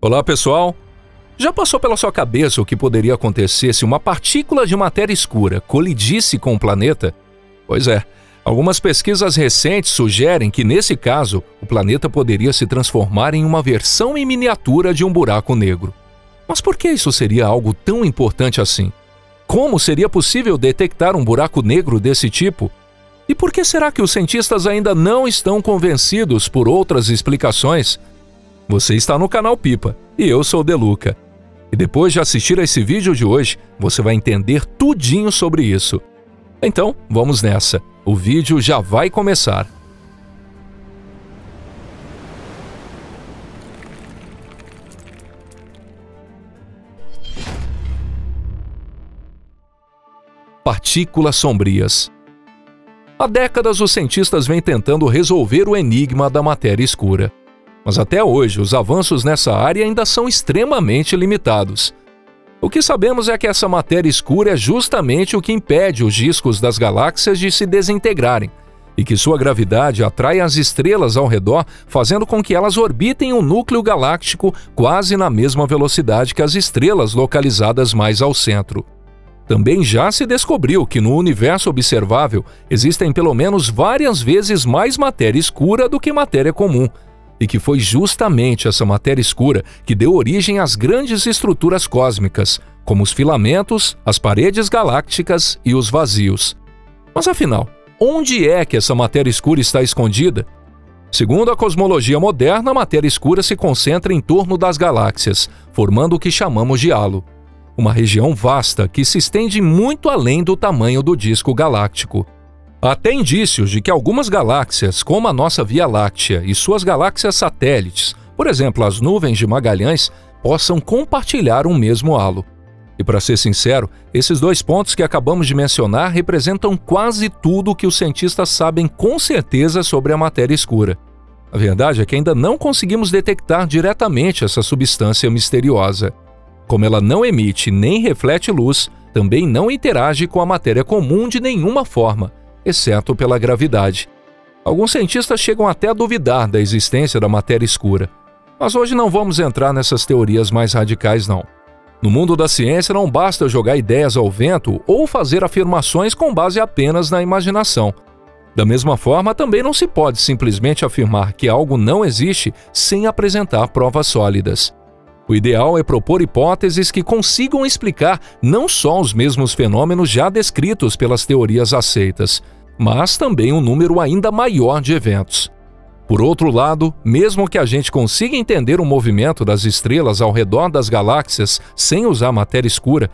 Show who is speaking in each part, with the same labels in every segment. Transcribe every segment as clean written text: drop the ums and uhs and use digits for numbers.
Speaker 1: Olá, pessoal! Já passou pela sua cabeça o que poderia acontecer se uma partícula de matéria escura colidisse com o planeta? Pois é, algumas pesquisas recentes sugerem que, nesse caso, o planeta poderia se transformar em uma versão em miniatura de um buraco negro. Mas por que isso seria algo tão importante assim? Como seria possível detectar um buraco negro desse tipo? E por que será que os cientistas ainda não estão convencidos por outras explicações? Você está no canal Pipa e eu sou o Deluca. E depois de assistir a esse vídeo de hoje, você vai entender tudinho sobre isso. Então, vamos nessa. O vídeo já vai começar. Partículas sombrias. Há décadas os cientistas vêm tentando resolver o enigma da matéria escura. Mas até hoje, os avanços nessa área ainda são extremamente limitados. O que sabemos é que essa matéria escura é justamente o que impede os discos das galáxias de se desintegrarem, e que sua gravidade atrai as estrelas ao redor, fazendo com que elas orbitem o núcleo galáctico quase na mesma velocidade que as estrelas localizadas mais ao centro. Também já se descobriu que no universo observável existem pelo menos várias vezes mais matéria escura do que matéria comum, e que foi justamente essa matéria escura que deu origem às grandes estruturas cósmicas, como os filamentos, as paredes galácticas e os vazios. Mas afinal, onde é que essa matéria escura está escondida? Segundo a cosmologia moderna, a matéria escura se concentra em torno das galáxias, formando o que chamamos de halo, uma região vasta que se estende muito além do tamanho do disco galáctico. Há até indícios de que algumas galáxias, como a nossa Via Láctea e suas galáxias satélites, por exemplo, as nuvens de Magalhães, possam compartilhar um mesmo halo. E para ser sincero, esses dois pontos que acabamos de mencionar representam quase tudo o que os cientistas sabem com certeza sobre a matéria escura. A verdade é que ainda não conseguimos detectar diretamente essa substância misteriosa. Como ela não emite nem reflete luz, também não interage com a matéria comum de nenhuma forma, exceto pela gravidade. Alguns cientistas chegam até a duvidar da existência da matéria escura. Mas hoje não vamos entrar nessas teorias mais radicais, não. No mundo da ciência não basta jogar ideias ao vento ou fazer afirmações com base apenas na imaginação. Da mesma forma, também não se pode simplesmente afirmar que algo não existe sem apresentar provas sólidas. O ideal é propor hipóteses que consigam explicar não só os mesmos fenômenos já descritos pelas teorias aceitas, mas também um número ainda maior de eventos. Por outro lado, mesmo que a gente consiga entender o movimento das estrelas ao redor das galáxias sem usar matéria escura,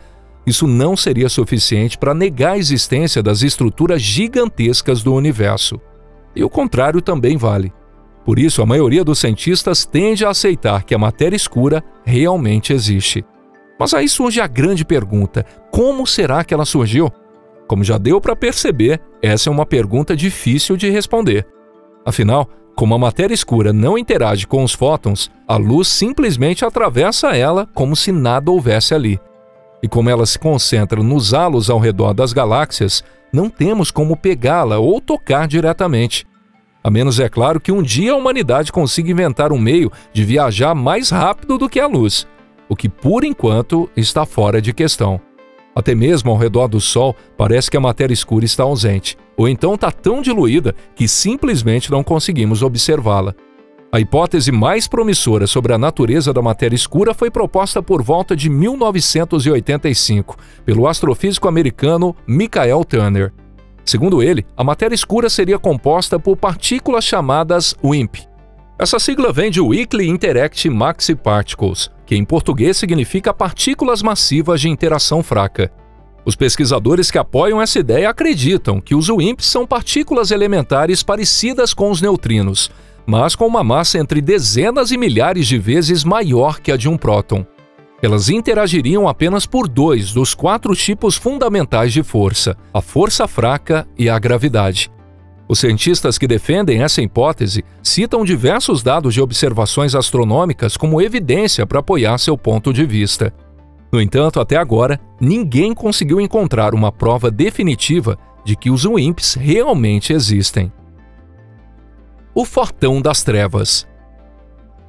Speaker 1: isso não seria suficiente para negar a existência das estruturas gigantescas do universo. E o contrário também vale. Por isso, a maioria dos cientistas tende a aceitar que a matéria escura realmente existe. Mas aí surge a grande pergunta: como será que ela surgiu? Como já deu para perceber, essa é uma pergunta difícil de responder. Afinal, como a matéria escura não interage com os fótons, a luz simplesmente atravessa ela como se nada houvesse ali. E como ela se concentra nos halos ao redor das galáxias, não temos como pegá-la ou tocar diretamente. A menos, é claro, que um dia a humanidade consiga inventar um meio de viajar mais rápido do que a luz, o que, por enquanto, está fora de questão. Até mesmo ao redor do Sol, parece que a matéria escura está ausente, ou então está tão diluída que simplesmente não conseguimos observá-la. A hipótese mais promissora sobre a natureza da matéria escura foi proposta por volta de 1985 pelo astrofísico americano Michael Turner. Segundo ele, a matéria escura seria composta por partículas chamadas WIMP. Essa sigla vem de Weakly Interact Maxi Particles, que em português significa partículas massivas de interação fraca. Os pesquisadores que apoiam essa ideia acreditam que os WIMPs são partículas elementares parecidas com os neutrinos, mas com uma massa entre dezenas e milhares de vezes maior que a de um próton. Elas interagiriam apenas por dois dos 4 tipos fundamentais de força: a força fraca e a gravidade. Os cientistas que defendem essa hipótese citam diversos dados de observações astronômicas como evidência para apoiar seu ponto de vista. No entanto, até agora, ninguém conseguiu encontrar uma prova definitiva de que os WIMPs realmente existem. O Fortão das Trevas.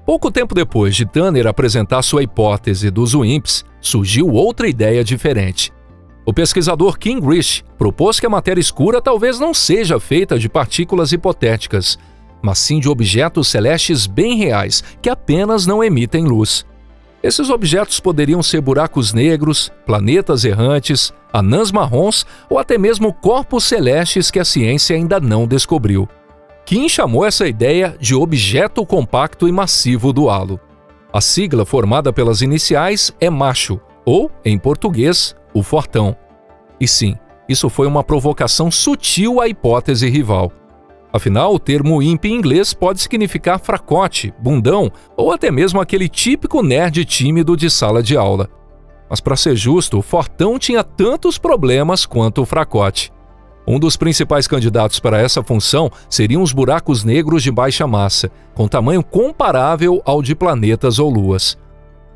Speaker 1: Pouco tempo depois de Tanner apresentar sua hipótese dos WIMPs, surgiu outra ideia diferente. O pesquisador Gingrich propôs que a matéria escura talvez não seja feita de partículas hipotéticas, mas sim de objetos celestes bem reais, que apenas não emitem luz. Esses objetos poderiam ser buracos negros, planetas errantes, anãs marrons ou até mesmo corpos celestes que a ciência ainda não descobriu. Kim chamou essa ideia de objeto compacto e massivo do halo. A sigla formada pelas iniciais é MACHO, ou, em português, o Fortão. E sim, isso foi uma provocação sutil à hipótese rival. Afinal, o termo WIMP em inglês pode significar fracote, bundão ou até mesmo aquele típico nerd tímido de sala de aula. Mas para ser justo, o Fortão tinha tantos problemas quanto o fracote. Um dos principais candidatos para essa função seriam os buracos negros de baixa massa, com tamanho comparável ao de planetas ou luas.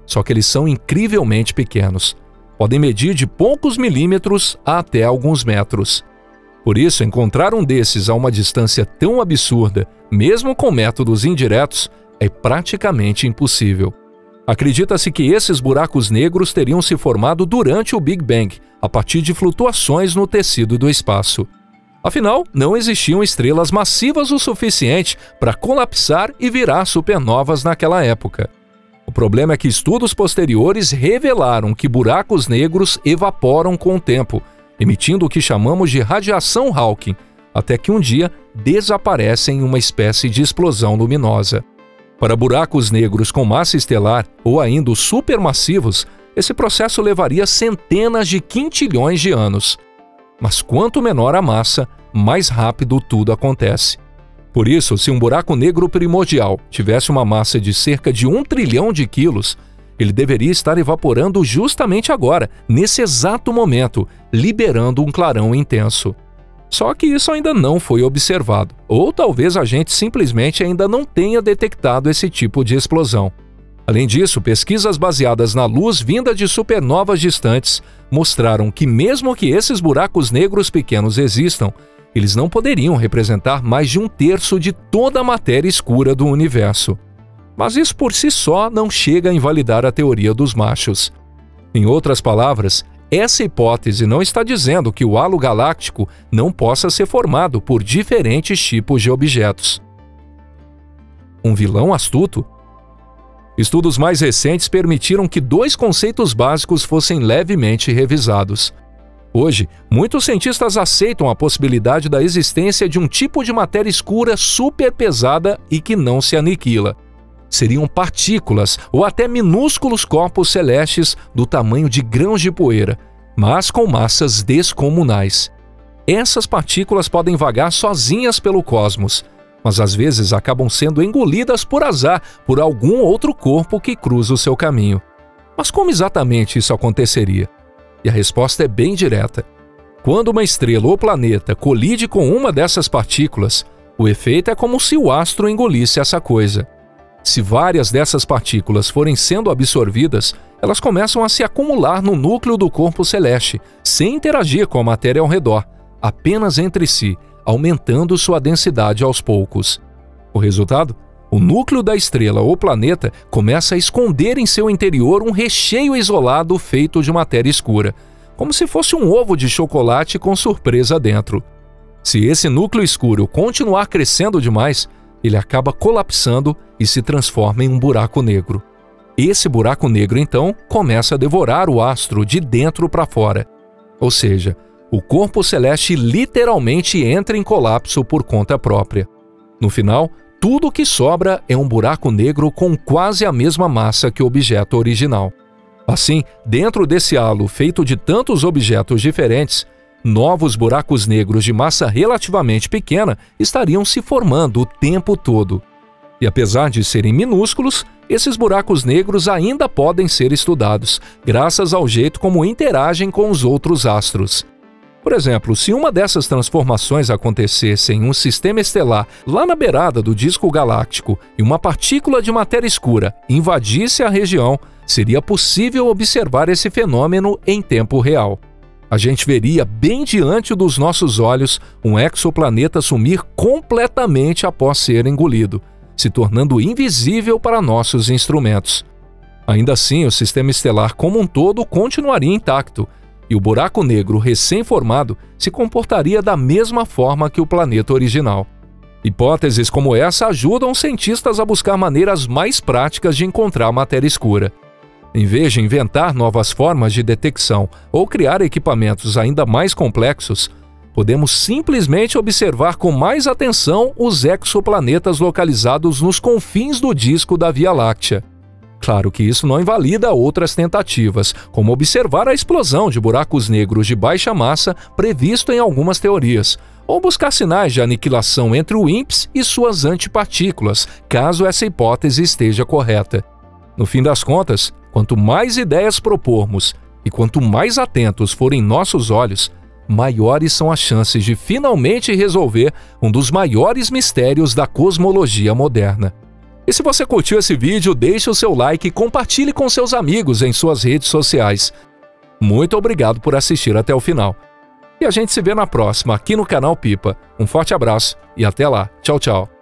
Speaker 1: Só que eles são incrivelmente pequenos. Podem medir de poucos milímetros a até alguns metros. Por isso, encontrar um desses a uma distância tão absurda, mesmo com métodos indiretos, é praticamente impossível. Acredita-se que esses buracos negros teriam se formado durante o Big Bang, a partir de flutuações no tecido do espaço. Afinal, não existiam estrelas massivas o suficiente para colapsar e virar supernovas naquela época. O problema é que estudos posteriores revelaram que buracos negros evaporam com o tempo, emitindo o que chamamos de radiação Hawking, até que um dia desaparecem em uma espécie de explosão luminosa. Para buracos negros com massa estelar ou ainda os supermassivos, esse processo levaria centenas de quintilhões de anos. Mas quanto menor a massa, mais rápido tudo acontece. Por isso, se um buraco negro primordial tivesse uma massa de cerca de 1 trilhão de quilos, ele deveria estar evaporando justamente agora, nesse exato momento, liberando um clarão intenso. Só que isso ainda não foi observado, ou talvez a gente simplesmente ainda não tenha detectado esse tipo de explosão. Além disso, pesquisas baseadas na luz vinda de supernovas distantes mostraram que mesmo que esses buracos negros pequenos existam, eles não poderiam representar mais de 1/3 de toda a matéria escura do universo. Mas isso por si só não chega a invalidar a teoria dos machos. Em outras palavras, essa hipótese não está dizendo que o halo galáctico não possa ser formado por diferentes tipos de objetos. Um vilão astuto? Estudos mais recentes permitiram que 2 conceitos básicos fossem levemente revisados. Hoje, muitos cientistas aceitam a possibilidade da existência de um tipo de matéria escura super pesada e que não se aniquila. Seriam partículas ou até minúsculos corpos celestes do tamanho de grãos de poeira, mas com massas descomunais. Essas partículas podem vagar sozinhas pelo cosmos, mas às vezes acabam sendo engolidas por azar por algum outro corpo que cruza o seu caminho. Mas como exatamente isso aconteceria? E a resposta é bem direta. Quando uma estrela ou planeta colide com uma dessas partículas, o efeito é como se o astro engolisse essa coisa. Se várias dessas partículas forem sendo absorvidas, elas começam a se acumular no núcleo do corpo celeste, sem interagir com a matéria ao redor, apenas entre si, aumentando sua densidade aos poucos. O resultado? O núcleo da estrela ou planeta começa a esconder em seu interior um recheio isolado feito de matéria escura, como se fosse um ovo de chocolate com surpresa dentro. Se esse núcleo escuro continuar crescendo demais, ele acaba colapsando e se transforma em um buraco negro. Esse buraco negro, então, começa a devorar o astro de dentro para fora. Ou seja, o corpo celeste literalmente entra em colapso por conta própria. No final, tudo o que sobra é um buraco negro com quase a mesma massa que o objeto original. Assim, dentro desse halo feito de tantos objetos diferentes, novos buracos negros de massa relativamente pequena estariam se formando o tempo todo. E apesar de serem minúsculos, esses buracos negros ainda podem ser estudados, graças ao jeito como interagem com os outros astros. Por exemplo, se uma dessas transformações acontecesse em um sistema estelar lá na beirada do disco galáctico e uma partícula de matéria escura invadisse a região, seria possível observar esse fenômeno em tempo real. A gente veria bem diante dos nossos olhos um exoplaneta sumir completamente após ser engolido, se tornando invisível para nossos instrumentos. Ainda assim, o sistema estelar como um todo continuaria intacto, e o buraco negro recém-formado se comportaria da mesma forma que o planeta original. Hipóteses como essa ajudam os cientistas a buscar maneiras mais práticas de encontrar matéria escura. Em vez de inventar novas formas de detecção ou criar equipamentos ainda mais complexos, podemos simplesmente observar com mais atenção os exoplanetas localizados nos confins do disco da Via Láctea. Claro que isso não invalida outras tentativas, como observar a explosão de buracos negros de baixa massa previsto em algumas teorias, ou buscar sinais de aniquilação entre o WIMPs e suas antipartículas, caso essa hipótese esteja correta. No fim das contas, quanto mais ideias propormos e quanto mais atentos forem nossos olhos, maiores são as chances de finalmente resolver um dos maiores mistérios da cosmologia moderna. E se você curtiu esse vídeo, deixe o seu like e compartilhe com seus amigos em suas redes sociais. Muito obrigado por assistir até o final. E a gente se vê na próxima, aqui no canal Pipa. Um forte abraço e até lá. Tchau, tchau.